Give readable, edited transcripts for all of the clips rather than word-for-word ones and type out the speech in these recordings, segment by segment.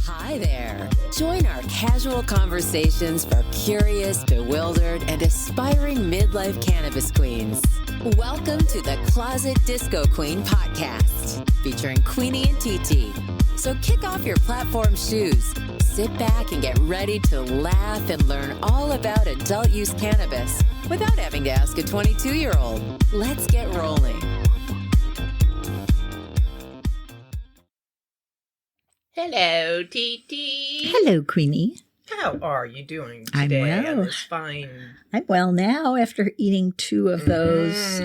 Hi there. Join our casual conversations for curious, bewildered, and aspiring midlife cannabis queens. Welcome to the Closet Disco Queen podcast, featuring Queenie and TT. So kick off your platform shoes, sit back and get ready to laugh and learn all about adult use cannabis without having to ask a 22-year-old. Let's get rolling. Hello, TT. Hello, Queenie. How are you doing I'm today well. on this fine... I'm well now after eating 2 of those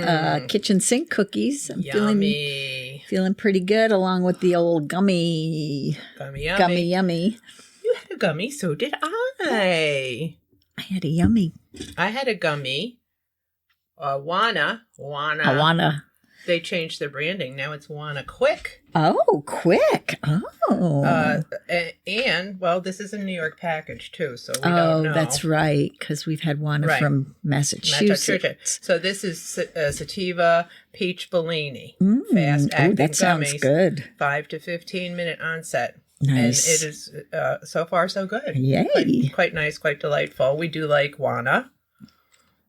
kitchen sink cookies. I'm feeling pretty good along with the old gummy yummy. You had a gummy, so did I. I had a yummy. I had a gummy. Wana. Awana. They changed their branding. Now it's Wana Quick. Oh, quick. Oh. And, well, this is a New York package, too, so we don't know. Oh, that's right, because we've had one from Massachusetts. So this is Sativa Peach Bellini. Fast-acting that gummies. sounds good. 5 to 15-minute onset. Nice. And it is, so far, so good. Yay. Quite nice, quite delightful. We do like Wana.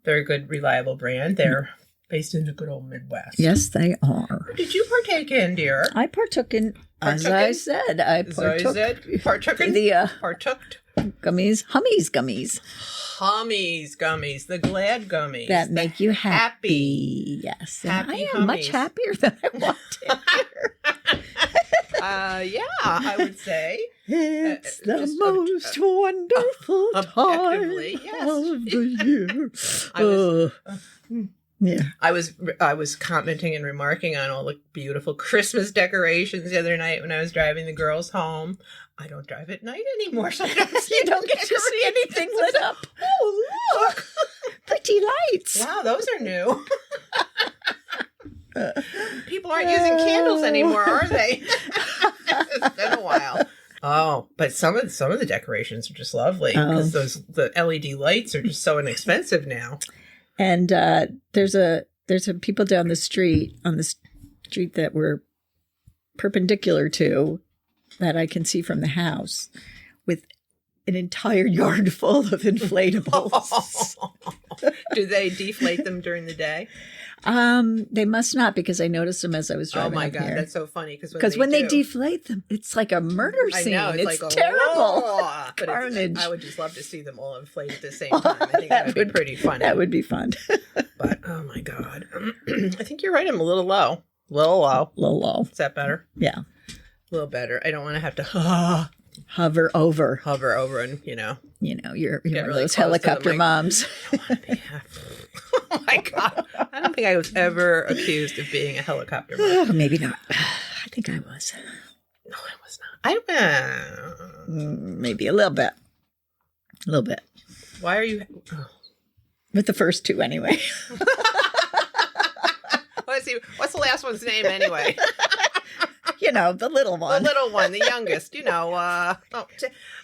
They're a good, reliable brand. They're based in the good old Midwest. Yes, they are. What did you partake in, dear? I partook in, as I said, partook gummies, Hummies gummies, the glad gummies. That make you happy. Yes. Happy I am much happier than I want to yeah, I would say. It's the most wonderful time yes. of the year. Yeah. I was commenting and remarking on all the beautiful Christmas decorations the other night when I was driving the girls home. I don't drive at night anymore, so I don't see You don't get to see anything lit up. Oh, look. Pretty lights. Wow, those are new. People aren't using candles anymore, are they? It's been a while. Oh, but some of the decorations are just lovely because the LED lights are just so inexpensive now. And there's a people down the street on the street that we're perpendicular to that I can see from the house with an entire yard full of inflatables. Do they deflate them during the day? They must not, because I noticed them as I was driving. Oh my God, here. that's so funny because when they deflate them, it's like a murder scene. I know, it's like terrible. Carnage. I would just love to see them all inflate at the same time. I think that would be pretty funny. That would be fun. But oh my God, I think you're right. I'm a little low. Little low. Is that better? Yeah, a little better. I don't want to have to hover over, and you're you're one of really those helicopter moms. Oh my God. I don't think I was ever accused of being a helicopter mom. Oh, maybe not. I think I was. No, I was not. Maybe a little bit. Why are you? Oh. With the first 2 anyway. Let's see. What's the last one's name anyway? The little one. The little one, the youngest.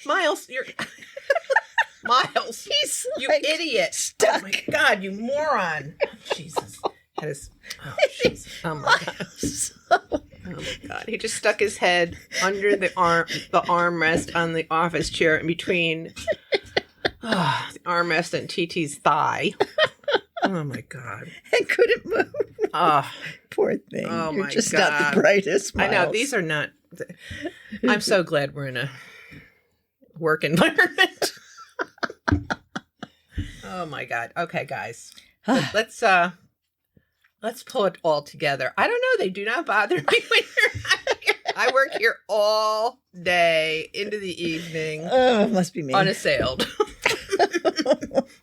Miles, you're... Miles, you idiot. Stuck. Oh my God, you moron. Jesus. Oh my God. Oh my God. He just stuck his head under the armrest on the office chair in between the armrest and TT's thigh. Oh my God. I couldn't move. Poor thing. Oh You're my just God. not the brightest, Miles. I know, these are not... I'm so glad we're in a work environment. Oh my God. Okay, guys. Let's pull it all together. I don't know. They do not bother me when you're not here. I work here all day into the evening. Oh, it must be me. Unassailed.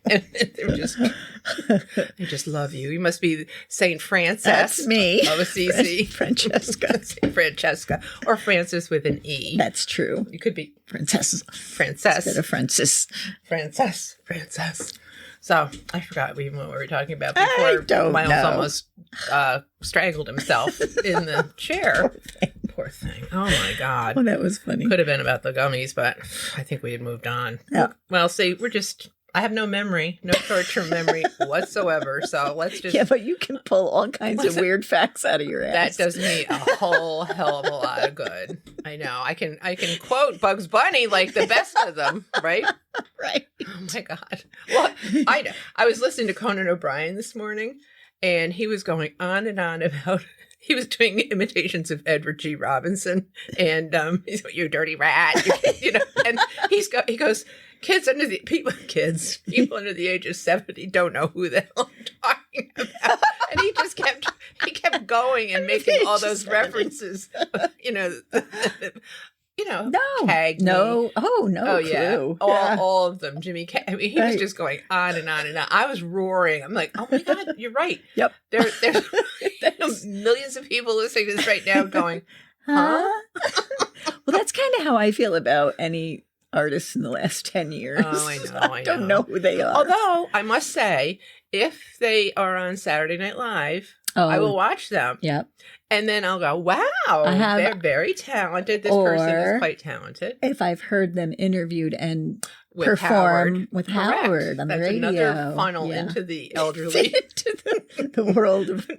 And they just love you. You must be Saint Frances. That's me. Of Assisi. Francesca. Saint Francesca. Or Francis with an E. That's true. You could be Frances. Frances. Instead of Francis. Frances. So I forgot even what we were talking about before. Miles almost strangled himself in the chair. Poor thing. Oh my God. Well, that was funny. Could have been about the gummies, but I think we had moved on. Yeah. Well, see, I have no memory, no short-term memory whatsoever. So let's just... Yeah, but you can pull all kinds of weird facts out of your ass. That does me a whole hell of a lot of good. I know. I can quote Bugs Bunny like the best of them, right? Right. Oh my God. Well, I know. I was listening to Conan O'Brien this morning, and he was going on and on about... He was doing imitations of Edward G. Robinson, and he's like, "You dirty rat," you know. And he goes, people under the age of 70 don't know who the hell I'm talking about. And he just kept going and making all those references, Cagney. No. Oh, no Oh, clue. yeah. All of them. Jimmy Cagney. I mean, he was just going on and on and on. I was roaring. I'm like, oh my God, you're right. Yep. There's millions of people listening to this right now going, huh? Well, that's kind of how I feel about any artists in the last 10 years. Oh, I know. I don't know who they are. Although, I must say, if they are on Saturday Night Live, I will watch them. Yep. And then I'll go, wow, they're very talented. This person is quite talented. If I've heard them interviewed and with perform Howard. with Correct. Howard on the radio. Another funnel into the elderly. into the world of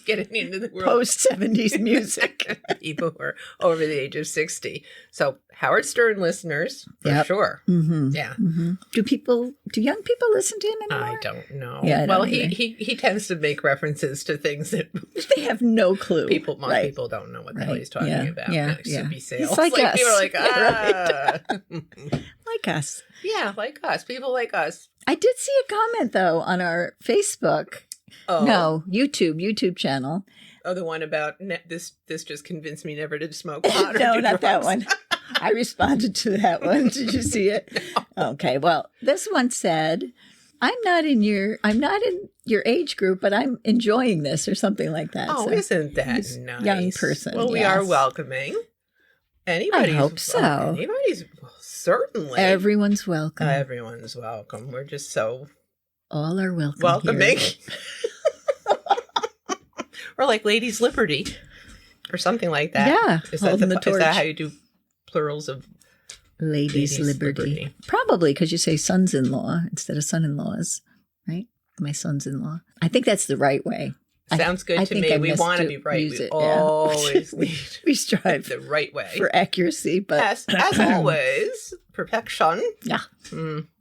getting into the world. Post-70s music. People who are over the age of 60. So Howard Stern listeners, for sure. Mm-hmm. Yeah. Mm-hmm. Do young people listen to him anymore? I don't know. Yeah, well, he tends to make references to things that they have no clue. Most people don't know what the hell he's talking about. Yeah. Soupy sales. It's like us. People are like, like us. Yeah, like us. People like us. I did see a comment, though, on our Facebook. Oh. No, YouTube channel. Oh, the one about this just convinced me never to smoke pot or No, do not that drugs. one. I responded to that one. Did you see it? No. Okay. Well, this one said, I'm not in your age group, but I'm enjoying this or something like that. Oh, So, isn't that nice? Young person. Well, we are welcoming. I hope so. Anybody's certainly. Everyone's welcome. Everyone's welcome. We're just so all are welcome. Welcoming. Or like Ladies' Liberty or something like that. Yeah. Is torch. That how you do plurals of Ladies' Liberty? Probably because you say sons-in-law instead of son-in-laws, right? My sons-in-law. I think that's the right way. Sounds good to me. We want to be right. We always need we strive the right way for accuracy, but as always, perfection. Yeah.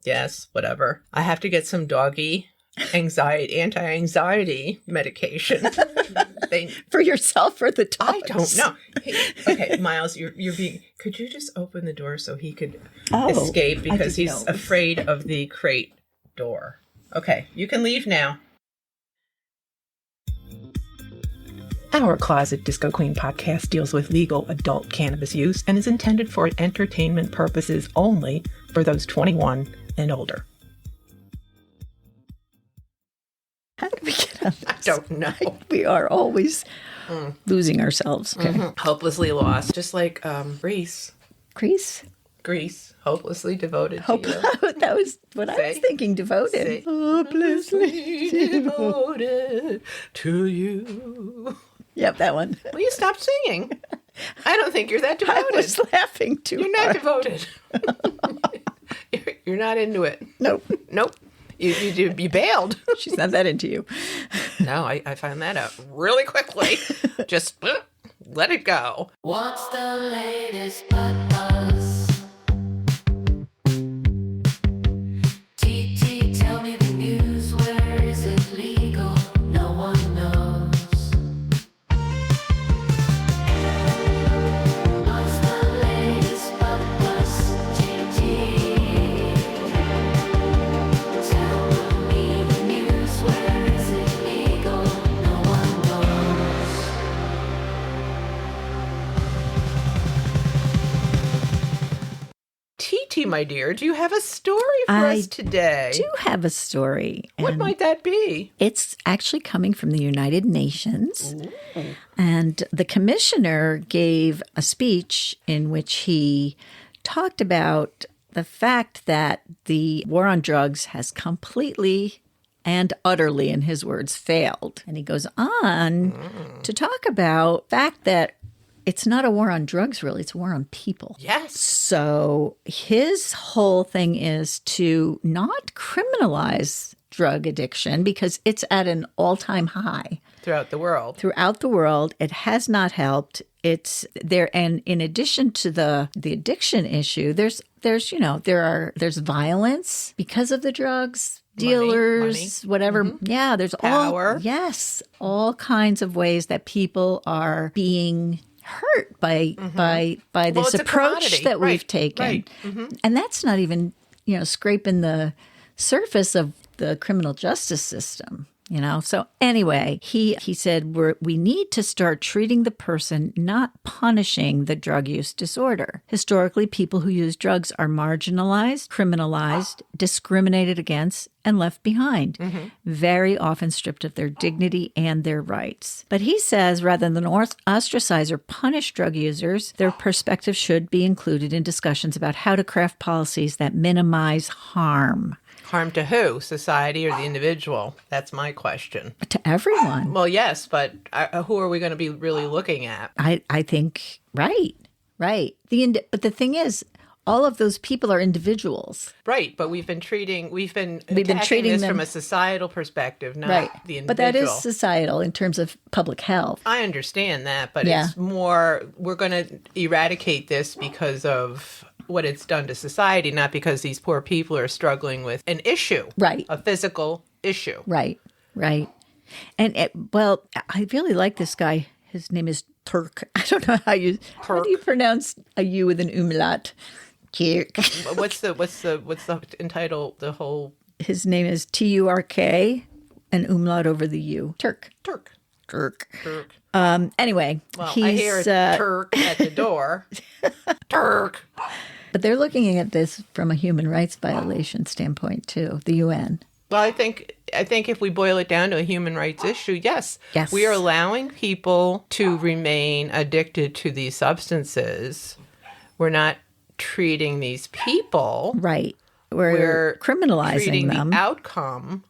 Yes, whatever. I have to get some doggy anti-anxiety medication. For yourself or the dogs? I don't know. Hey, okay, Miles, you're being. Could you just open the door so he could escape because he's afraid of the crate door? Okay, you can leave now. Our Closet Disco Queen podcast deals with legal adult cannabis use and is intended for entertainment purposes only for those 21 and older. How did we get on this? I don't know. We are always losing ourselves. Okay. Mm-hmm. Hopelessly lost. Just like Grease. Grease. Hopelessly devoted to you. That was what I was thinking. Devoted. Hopelessly devoted to you. Yep, that one. Will you stop singing? I don't think you're that devoted. I was laughing too You're not devoted. You're not into it. Nope. You bailed. She's not that into you. No, I found that out really quickly. Just let it go. What's the latest buzz? TT, tell me the news. Where is it legal? No one knows. What's the latest buzz? TT, tell me the news. Where is it legal? No one knows. TT, my dear, do you have a story for us today? I do have a story. What might that be? It's actually coming from the United Nations. And the commissioner gave a speech in which he talked about the fact that the war on drugs has completely and utterly, in his words, failed. And he goes on to talk about the fact that it's not a war on drugs, really. It's a war on people. Yes. So his whole thing is to not criminalize drug addiction because it's at an all-time high Throughout the world. throughout the world. It has not helped. It's there, and in addition to the addiction issue, there's there's violence because of the drugs, dealers, money. whatever. Yeah, there's Power. all kinds of ways that people are being hurt by this it's a approach commodity. that Right, we've taken. right. And that's not even, scraping the surface of the criminal justice system. So anyway, he said we need to start treating the person, not punishing the drug use disorder. Historically, people who use drugs are marginalized, criminalized, discriminated against, and left behind, very often stripped of their dignity and their rights. But he says rather than ostracize or punish drug users, their perspective should be included in discussions about how to craft policies that minimize harm. Harm to who? Society or the individual? That's my question. To everyone. Well, yes, but who are we going to be really looking at? I think, right. But the thing is, all of those people are individuals. Right, but we've been treating treating this them from a societal perspective, not Right. the individual. But that is societal in terms of public health. I understand that, but Yeah. it's more, we're going to eradicate this because of what it's done to society, not because these poor people are struggling with an issue. Right. A physical issue. Right. And I really like this guy. His name is Turk. I don't know how do you pronounce a U with an umlaut? Turk. What's the entitle, the whole... His name is Turk, an umlaut over the U. Turk. Anyway, Well, he's, I hear a Turk at the door. Turk. but they're looking at this from a human rights violation standpoint too, the UN. Well, I think if we boil it down to a human rights issue, yes. Yes. We are allowing people to remain addicted to these substances. We're not treating these people. Right. We're criminalizing treating them. the outcome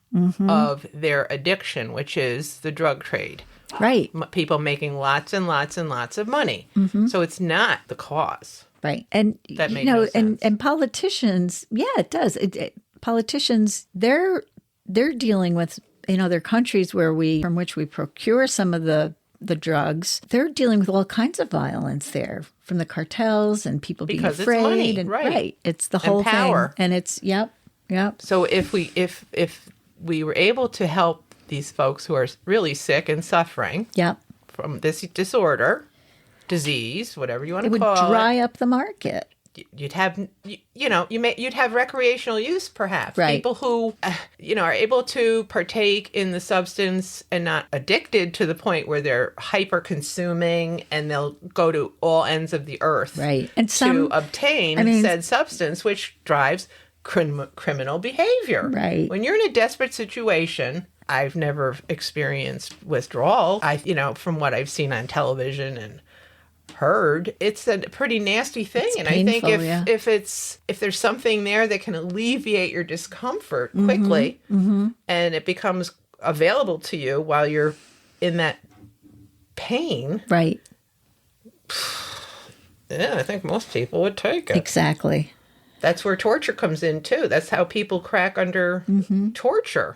of their addiction, which is the drug trade. Right. People making lots and lots and lots of money. So it's not the cause. Right. And That made no sense. and politicians, yeah, it does. Politicians, they're dealing with their countries from which we procure some of the drugs. They're dealing with all kinds of violence there, from the cartels and people Because being it's afraid. money, and right. It's the whole power. thing. And it's yep. So if we were able to help these folks who are really sick and suffering Yep. from this disorder, disease, whatever you want It to would call dry up the market. you'd have you'd have recreational use, perhaps. Right. People who are able to partake in the substance and not addicted to the point where they're hyper consuming and they'll go to all ends of the earth Right. And to obtain said substance, which drives criminal behavior. Right. When you're in a desperate situation, I've never experienced withdrawal. From what I've seen on television and heard, it's a pretty nasty thing. It's and painful, I think if there's something there that can alleviate your discomfort Mm-hmm. quickly, and it becomes available to you while you're in that pain, Right. I think most people would take it. Exactly. That's where torture comes in too. That's how people crack under torture.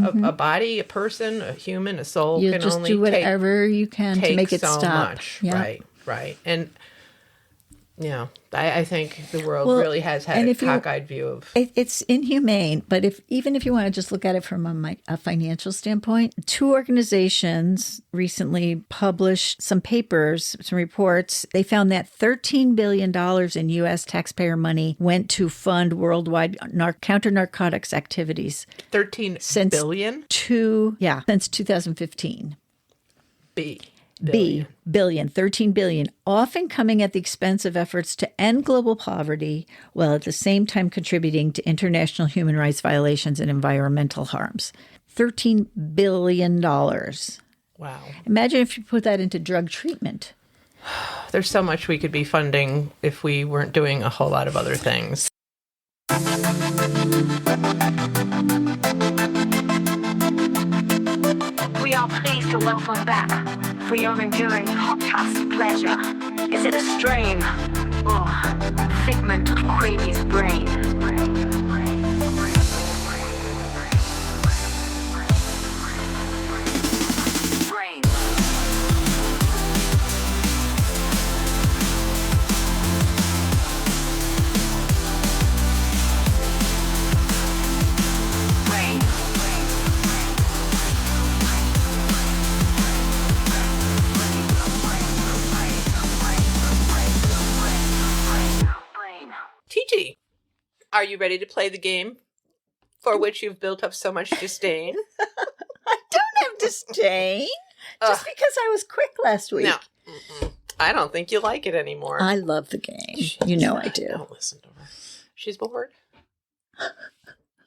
A body, a person, a human, a soul You can just only do whatever you can to take make it so stop. much. Yeah. Right. And I think the world Well, really has had and a if you- cockeyed view of. It's inhumane, but even if you want to just look at it from a financial standpoint, two organizations recently published some papers, some reports. They found that $13 billion in U.S. taxpayer money went to fund worldwide counter-narcotics activities 13 since billion? since 2015. Billion, 13 billion, often coming at the expense of efforts to end global poverty, while at the same time contributing to international human rights violations and environmental harms. $13 billion. Wow. Imagine if you put that into drug treatment. There's so much we could be funding if we weren't doing a whole lot of other things. We are pleased to welcome back for your enduring podcast pleasure? Is it a strain or a figment of Queenie's brain? Brain. Brain. Brain. TT, are you ready to play the game for which you've built up so much disdain? I don't have disdain. Just because I was quick last week. No. Mm-mm. I don't think you like it anymore. I love the game. You know I do. Don't listen to her. She's bored.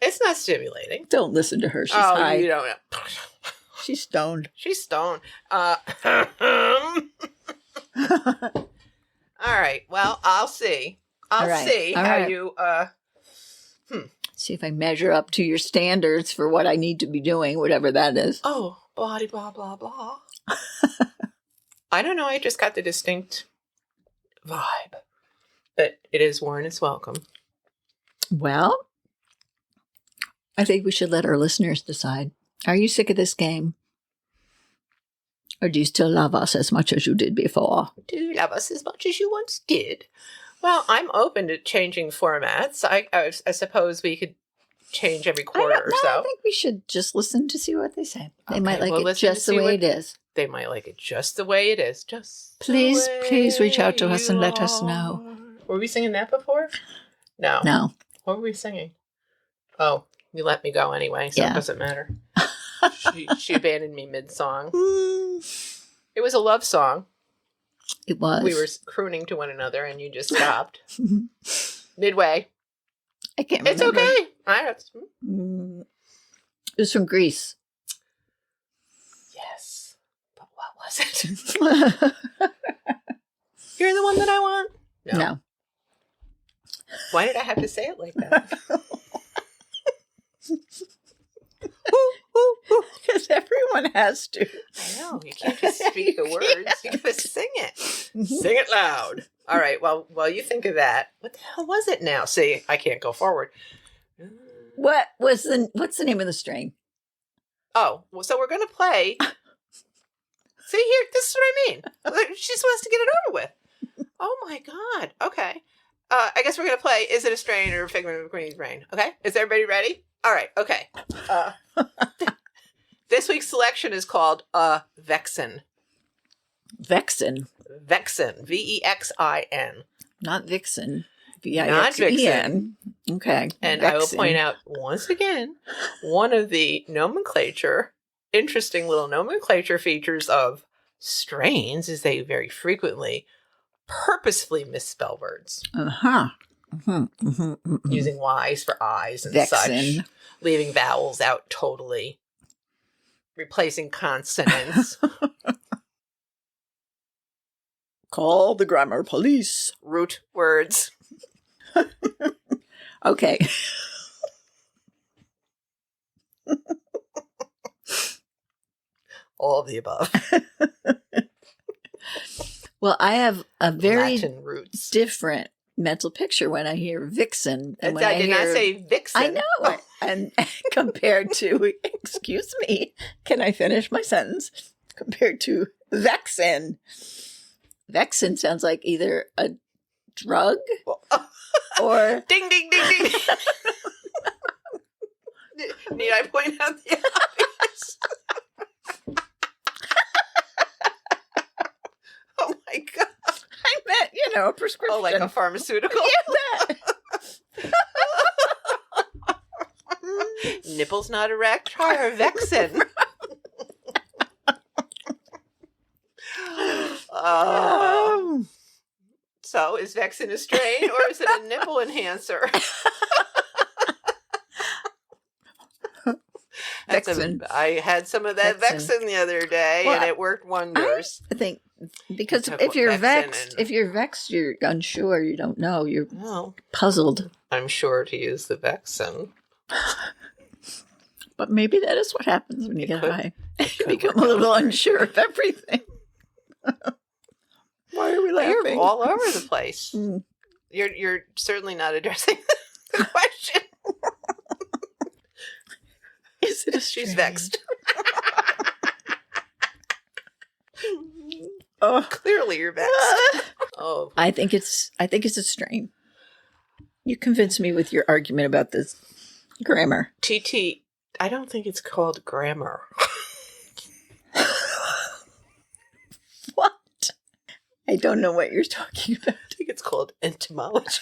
It's not stimulating. Don't listen to her. She's oh, high. you don't know. She's stoned. She's stoned. All right. Well, I'll see. I'll All right. see All how right. you. See if I measure up to your standards for what I need to be doing, whatever that is. Oh, blah blah blah blah. I don't know. I just got the distinct vibe that it is worn its welcome. Well, I think we should let our listeners decide. Are you sick of this game? Or do you still love us as much as you did before? Do you love us as much as you once did? Well, I'm open to changing formats. I suppose we could change every quarter or so. I think we should just listen to see what they say. They Okay, might like well, it listen to just the see way what- it is. They might like it just the way it is. Just the Please reach out to way us and you let us know. are. Were we singing that before? No. No. What were we singing? Oh, you let me go anyway, so Yeah. it doesn't matter. She abandoned me mid-song. It was a love song. It was. We were crooning to one another, and you just stopped midway. I can't It's remember. okay. It was from Greece. Yes, but what was it? You're the one that I want. No. Why did I have to say it like that? Because everyone has to. I know. You can't just speak the words. You gotta sing it. Sing it loud. All right. Well, while you think of that, what the hell was it now? See, I can't go forward. What's the name of the strain? Oh, well, so we're gonna play. See here, this is what I mean. She just wants to get it over with. Oh my god. Okay. I guess we're gonna play. Is it a strain or a figment of Queenie's brain? Okay. Is everybody ready? All right. Okay. This week's selection is called Vexin. Vexin. Vexin. Vexin. Not Vixen. Not Vixen. Okay. And I will Vexin. point out once again, one of the interesting little nomenclature features of strains is they very frequently purposefully misspell words, Uh-huh. Mm-hmm, mm-hmm, mm-hmm. using Y's for I's and Vexin. such, leaving vowels out totally, replacing consonants, Call the grammar police. root words. Okay. All of the above. Well, I have a very Latin roots. different mental picture when I hear vixen. And when I did not hear- say vixen. I know. Oh, And compared to, excuse me, can I finish my sentence? Compared to vexin. Vexin sounds like either a drug or ding, ding, ding, ding. Need I point out the obvious? Oh my god. I meant, a prescription. Oh, like a pharmaceutical? Yeah, Nipples not erect? Try her Vexin. that. So, is Vexin a strain or is it a nipple enhancer? Vexin. I had some of that Vexin. Vexin the other day, Well, and it worked wonders. I think because Took if you're Vexin vexed, and- if you're vexed, you're unsure, you don't know, you're Well, puzzled. I'm sure to use the Vexin. But maybe that is what happens when you get could- high. could You become work a little out. unsure of everything. Why are we You're laughing? all over the place. Mm. You're certainly not addressing the question. Is it a She's strain? vexed. Oh, Clearly, you're vexed. Oh, I think it's a strain. You convinced me with your argument about this grammar. TT. I don't think it's called grammar. What? I don't know what you're talking about. I think it's called entomology.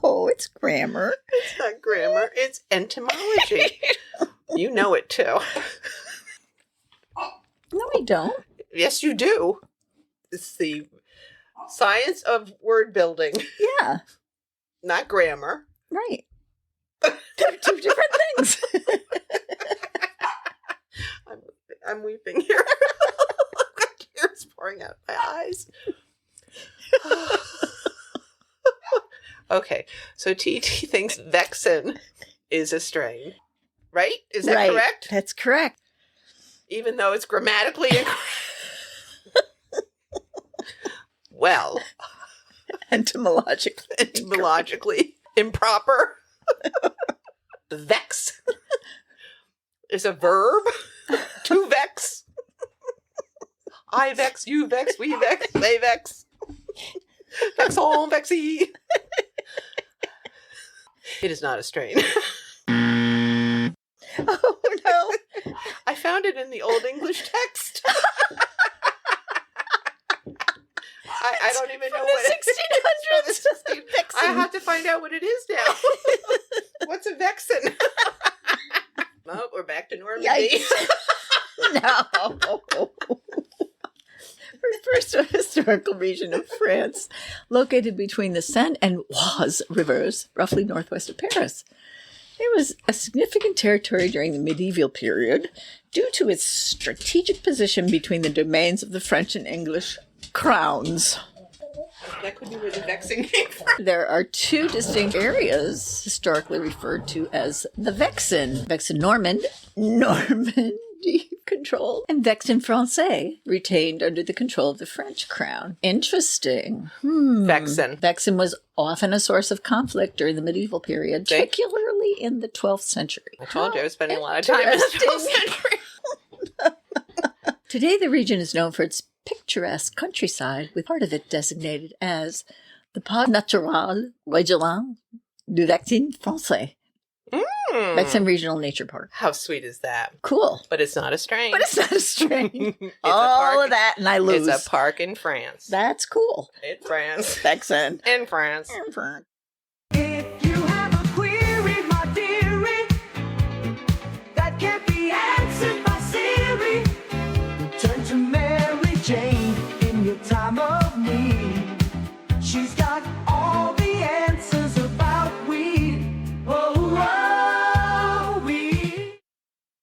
No, it's grammar. It's not grammar. It's entomology. You know it too. No, I don't. Yes, you do. It's the science of word building, Yeah, not grammar. right. They're two different things. I'm weeping here. Tears pouring out my eyes. Okay, so TT thinks Vexin is a strain, right? Is that Right. correct? That's correct. Even though it's grammatically incorrect. Well, Entomologically. etymologically improper. Vex is a verb. To vex. I vex, you vex, we vex, they vex. Vex on, vexy. It is not a strain. Oh, no. I found it in the Old English text. I don't even know From what the it is. 1600s. From the 1600s. I have to find out what it is now. What's a vexin? Oh, we're back to Normandy. Yikes. No. Refers to a historical region of France located between the Seine and Oise rivers, roughly northwest of Paris. It was a significant territory during the medieval period due to its strategic position between the domains of the French and English crowns. That could be where the vexing came from. There are two distinct areas historically referred to as the Vexin. Vexin Normand, Normandy controlled, and Vexin Francais, retained under the control of the French crown. Interesting. Vexin. Vexin was often a source of conflict during the medieval period, See? particularly in the 12th century. I told you I was spending a lot of time in the 12th century. Today, the region is known for its picturesque countryside, with part of it designated as the Parc Natural Régional du Vexin Français, Vexin Regional Nature Park. How sweet is that? Cool. But it's not a strain. But it's not a strain. It's All a park. of that, and I lose. It's a park in France. That's cool. In France. Vexin. In France. If you have a query, my dearie, that can't be answered by Siri, turn to Mary Jane in your time of need. She's got all the answers about weed. Weed.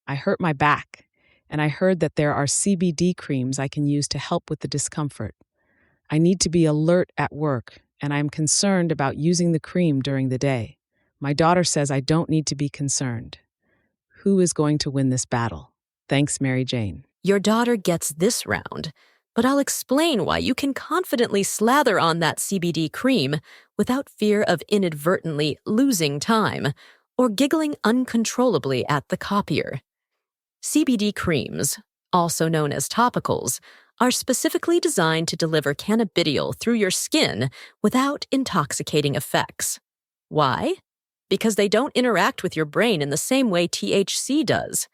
I hurt my back, and I heard that there are CBD creams I can use to help with the discomfort. I need to be alert at work, and I'm concerned about using the cream during the day. My daughter says I don't need to be concerned. Who is going to win this battle? Thanks, Mary Jane. Your daughter gets this round, but I'll explain why you can confidently slather on that CBD cream without fear of inadvertently losing time or giggling uncontrollably at the copier. CBD creams, also known as topicals, are specifically designed to deliver cannabidiol through your skin without intoxicating effects. Why? Because they don't interact with your brain in the same way THC does.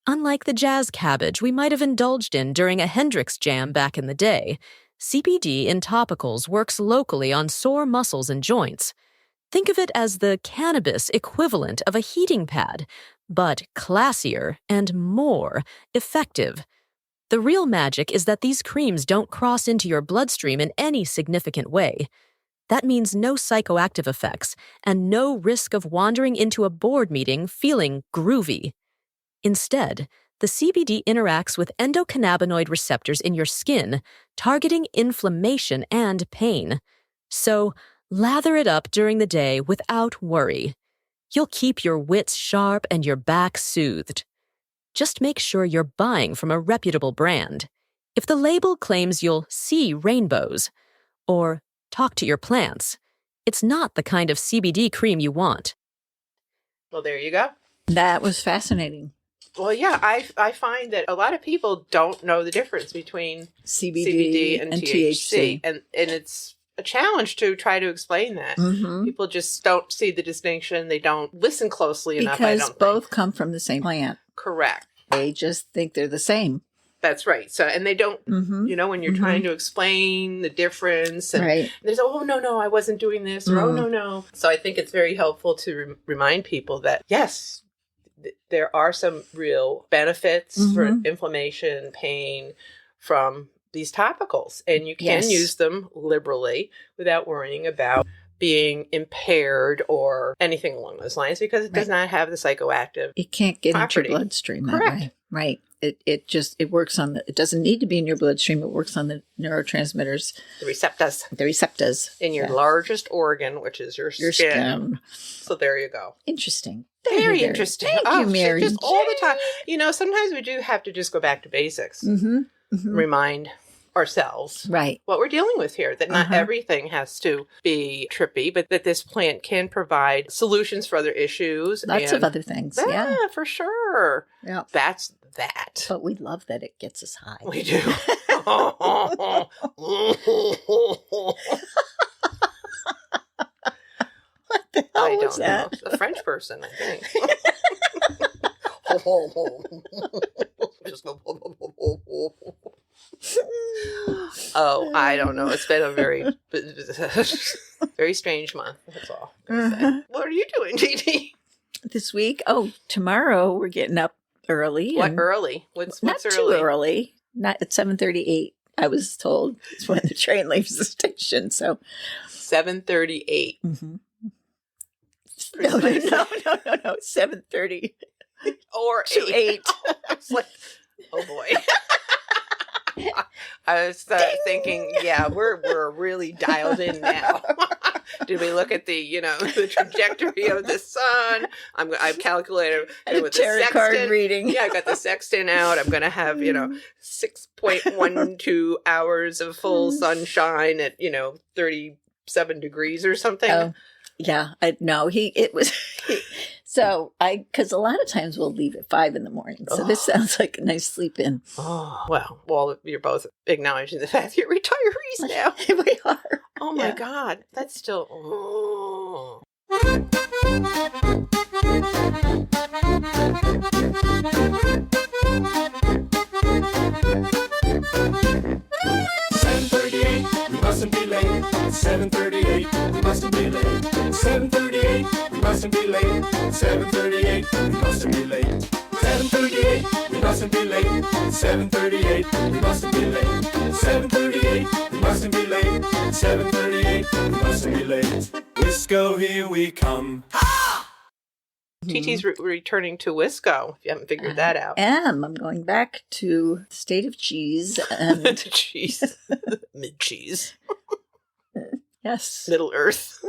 Unlike the jazz cabbage we might have indulged in during a Hendrix jam back in the day, CBD in topicals works locally on sore muscles and joints. Think of it as the cannabis equivalent of a heating pad, but classier and more effective. The real magic is that these creams don't cross into your bloodstream in any significant way. That means no psychoactive effects and no risk of wandering into a board meeting feeling groovy. Instead, the CBD interacts with endocannabinoid receptors in your skin, targeting inflammation and pain. So, lather it up during the day without worry. You'll keep your wits sharp and your back soothed. just make sure you're buying from a reputable brand. If the label claims you'll see rainbows or talk to your plants, it's not the kind of CBD cream you want. Well, there you go. That was fascinating. Well, yeah, I find that a lot of people don't know the difference between CBD and THC. And it's a challenge to try to explain that. Mm-hmm. People just don't see the distinction. They don't listen closely enough, I Because don't both think. come from the same plant. Correct. They just think they're the same. That's right. So, and they don't, Mm-hmm. you know, when you're trying to explain the difference and Right. there's, oh, no, I wasn't doing this, or, oh, no. So I think it's very helpful to remind people that, yes, there are some real benefits for inflammation, pain from these topicals, and you can Yes. use them liberally without worrying about being impaired or anything along those lines, because it does not have the psychoactive. It can't get into property. your bloodstream that Correct. way. Right. It works on it doesn't need to be in your bloodstream. It works on the neurotransmitters, The receptors the receptors in your Yeah. largest organ, which is your Your skin. So there you go. Interesting. Very interesting. Thank you, Mary. Just all the time. You know, sometimes we do have to just go back to basics. Mm-hmm. Remind ourselves Right. what we're dealing with here, that not everything has to be trippy, but that this plant can provide solutions for other issues. Lots of other things. Yeah. Yeah, for sure. Yeah. That's that. But we love that it gets us high. We do. What the I hell don't was that? know. A French person, I think. Just go. Oh, I don't know. It's been a very, very strange month. That's all. I'm gonna say. What are you doing, TT? This week? Oh, tomorrow we're getting up early. What and early? What's not early? too early. Not at 7:38. I was told it's when the train leaves the station. So 7:38. no, 7:30 Or to 8. I was like, oh boy. I was thinking, yeah, we're really dialed in now. Did we look at the the trajectory of the sun? I've calculated And a with tarot the card sextant. reading. Yeah, I got the sextant out. I'm gonna have 6.12 hours of full sunshine at 37 degrees or something. Oh, yeah. Because a lot of times we'll leave at 5 in the morning. So this sounds like a nice sleep in. Oh, well, you're both acknowledging the fact you're retirees now. We are. Oh my Yeah. God, that's still. Oh. We mustn't be late. 7:38. We mustn't be late. 7:38. We mustn't be late. 7:38. We mustn't be late. 7:38. We mustn't be late. 7:38. We mustn't be late. 7:38. We mustn't be late. 7:38. We mustn't be late. Wisco, here we come. TT's returning to Wisco, if you haven't figured that out. I'm going back to the state of cheese and Cheese. Mid-cheese. yes, Middle Earth.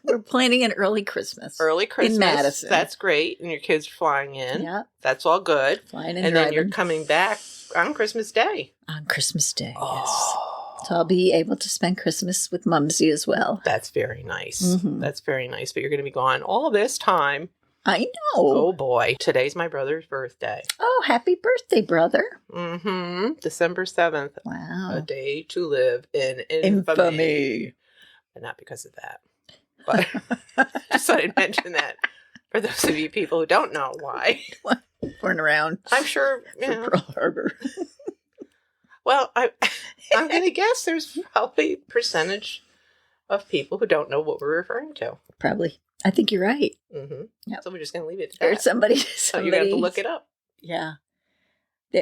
we're planning an early Christmas. Early Christmas. in Madison. That's great. And your kids are flying in. Yeah, That's all good. flying And and then you're driving coming back on Christmas Day. on Christmas Day. Yes, Oh, so I'll be able to spend Christmas with Mumsy as well. that's very nice. Mhm. That's very nice. But you're going to be gone all this time. I know. Oh boy. Today's my brother's birthday. Oh, happy birthday, brother! December 7th. A Wow, day to live in infamy. But not because of that. But just thought I'd mention that for those of you people who don't know why. born around I'm sure, for Pearl Harbor. well, I'm going to guess there's probably a percentage of people who don't know what we're referring to. Probably. I think you're right. Yep. So we're just going to leave it Or at that. somebody. So you're going to have to look it up. Yeah.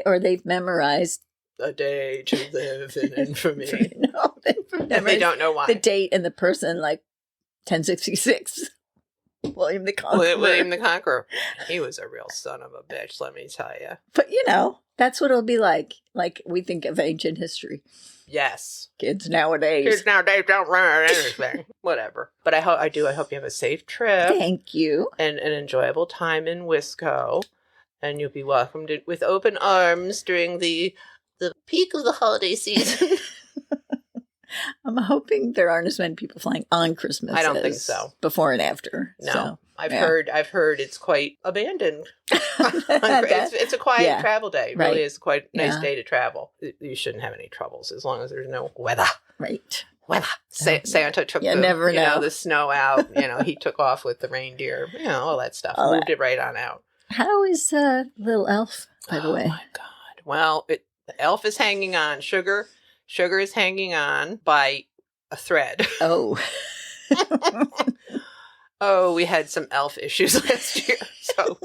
Or they've memorized. A day to live in infamy. No, they've And they memorized don't know why. the date and the person, like 1066. William the Conqueror. William the Conqueror. He was a real son of a bitch, let me tell you. But that's what it'll be like. Like we think of ancient history. Yes. Kids nowadays. Kids nowadays don't run anything. Whatever. But I hope you have a safe trip Thank you. and an enjoyable time in Wisco. and you'll be welcomed with open arms during the peak of the holiday season. I'm hoping there aren't as many people flying on Christmas. I don't think as so. Before and after. No, So, I've yeah. heard it's quite abandoned. It's a quiet yeah. travel day. It Right. really is quite a nice Yeah. day to travel. You shouldn't have any troubles as long as there's no weather. Right. Weather. Santa took You never know. the snow out. He took off with the reindeer. All that stuff. All Moved it right on out. How is little elf, by the way? Oh my God. Well, the elf is hanging on. Sugar is hanging on by a thread. Oh. Oh, we had some elf issues last year. So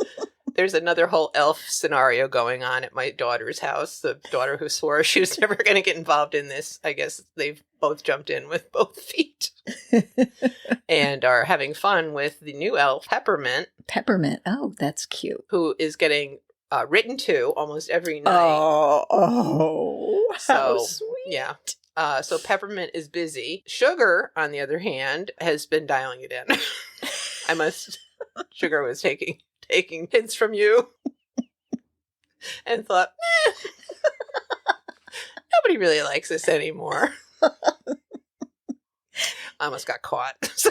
there's another whole elf scenario going on at my daughter's house. The daughter who swore she was never going to get involved in this. I guess they've both jumped in with both feet and are having fun with the new elf, Peppermint. Peppermint. Oh, that's cute. Who is getting written to almost every night. Oh, how So, sweet. yeah. So Peppermint is busy. Sugar, on the other hand, has been dialing it in. Sugar was taking hints from you and thought, nobody really likes this anymore. I almost got caught. So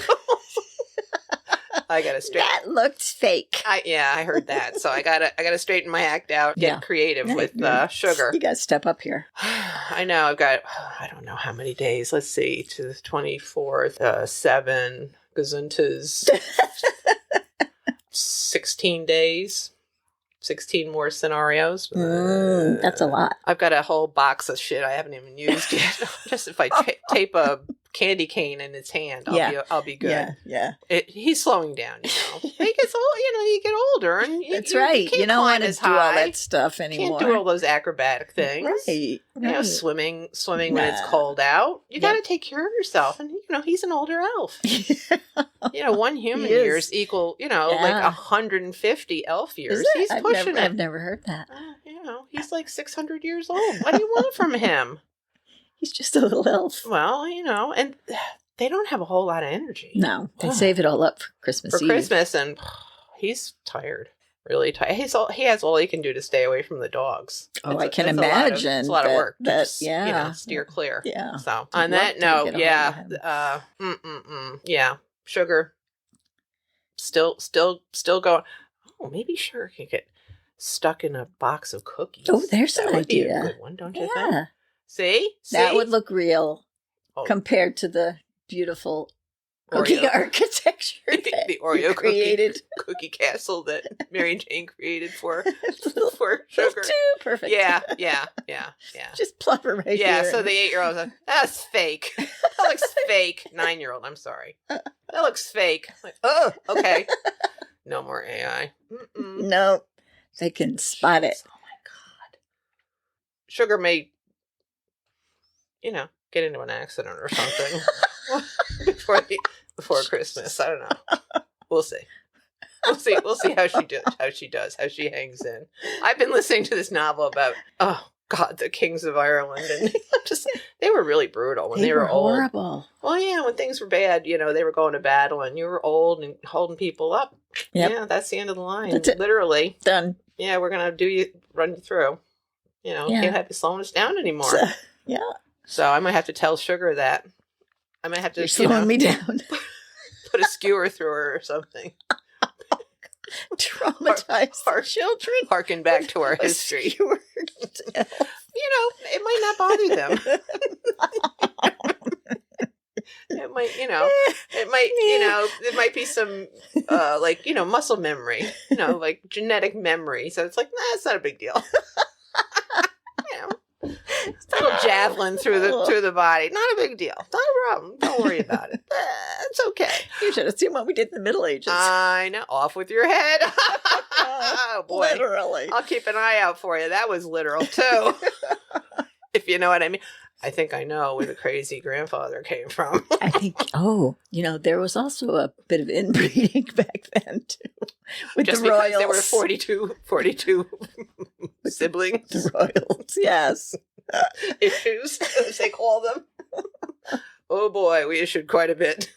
I got to straighten. That looked fake. I heard that. So I gotta straighten my act out, get creative with Sugar. You got to step up here. I know. I've got, I don't know how many days. Let's see, to the 24th, 7 gazuntas, 16 days, 16 more scenarios. That's a lot. I've got a whole box of shit I haven't even used yet. Just if I tape a candy cane in his hand, I'll be good. Yeah. He's slowing down, He gets old, you get older, and That's right. You don't want to do all that stuff Can't anymore. do all those acrobatic things. Right. Swimming when it's cold out. You got to take care of yourself. And, he's an older elf. One human He is. year is equal, like 150 elf years. He's pushing it. I've never heard that. He's like 600 years old. What do you want from him? He's just a little elf. Well, and they don't have a whole lot of energy. No, they save it all up for Christmas Eve. Christmas, and he's tired. Really tired. He has all he can do to stay away from the dogs. I can imagine. It's a lot of work. That, steer clear. Yeah. So on that note, Sugar still going. Oh, maybe Sugar can get stuck in a box of cookies. Oh, there's an That would be idea. a good one, don't you think? Yeah. See? That would look real Oh. compared to the beautiful cookie Oreo. architecture that the Oreo you created. cookie castle that Mary Jane created for Little Sugar. too perfect. Yeah. Just plop it right Yeah, here. so the 8-year-old's like, that's fake. That looks fake. 9-year-old, I'm sorry. That looks fake. Like, oh, okay. No more AI. Mm-mm. No, they can spot it. Oh my God. Sugar may, get into an accident or something before Christmas. I don't know. We'll see. We'll see how she does, how she hangs in. I've been listening to this novel about, oh God, the kings of Ireland, and they were really brutal when they were old. Horrible. Well, yeah, when things were bad, they were going to battle, and you were old and holding people up. Yep. Yeah, that's the end of the line. That's it. Literally. Done. Yeah, we're gonna run you through. Can't have you slowing us down anymore. Yeah. So I might have to tell Sugar that. I might have to You're slowing me down. put a skewer through her or something. Traumatized our children. Harken back to our history. Skewered. It might not bother them. It might, there might be some, muscle memory, like genetic memory. So it's like, it's not a big deal. It's a little javelin through the body. Not a big deal. Not a problem. Don't worry about it. It's okay. You should have seen what we did in the Middle Ages. I know. Off with your head. Oh, boy. Literally. I'll keep an eye out for you. That was literal, too. If you know what I mean. I think I know where the crazy grandfather came from. I think, there was also a bit of inbreeding back then, too. With Just the because royals. there were 42 siblings. The royals, yes. Issues, as they call them. Oh boy, we issued quite a bit.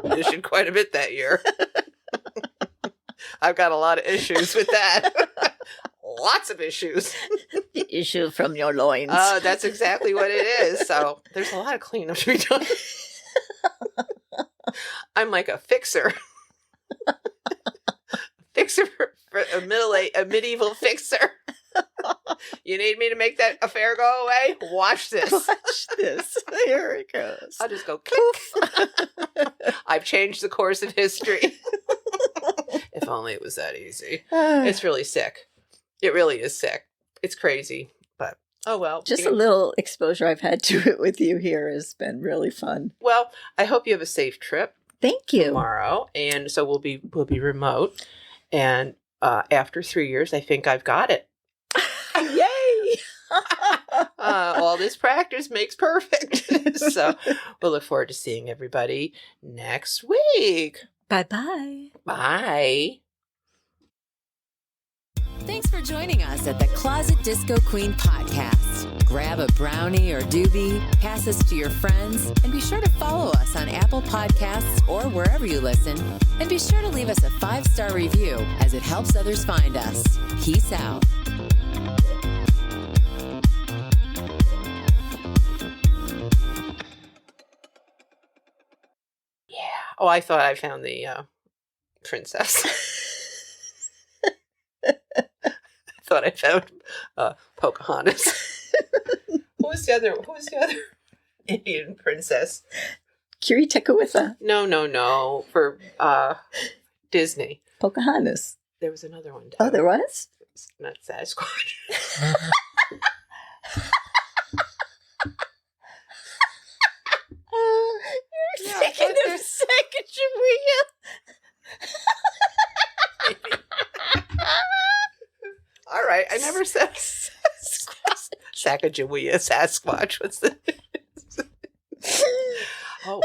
That year. I've got a lot of issues with that. lots of issues. The issue from your loins. Oh, that's exactly what it is. So there's a lot of cleanup to be done. I'm like a fixer. Fixer for a medieval fixer. You need me to make that affair go away? Watch this. Watch this. Here it goes. I'll just go click. I've changed the course of history. If only it was that easy. It's really sick. It really is sick. It's crazy, but oh well. Just a little exposure I've had to it with you here has been really fun. Well, I hope you have a safe trip Thank you. tomorrow, and so we'll be remote. And after 3 years, I think I've got it. Yay! All this practice makes perfect. So we'll look forward to seeing everybody next week. Bye-bye. Bye. Thanks for joining us at the Closet Disco Queen podcast. Grab a brownie or doobie, pass us to your friends, and be sure to follow us on Apple Podcasts or wherever you listen. And be sure to leave us a 5-star review as it helps others find us. Peace out. Yeah. Oh, I thought I found the princess. I thought I found Pocahontas. Who was the other Indian princess? Curie Tekawitha. No. For Disney. Pocahontas. There was another one. Oh, there was? It's not Sasquatch. You're Yeah, thinking but of Sacagawea. All right, I never said Sacagawea, Sasquatch. What's the? Oh,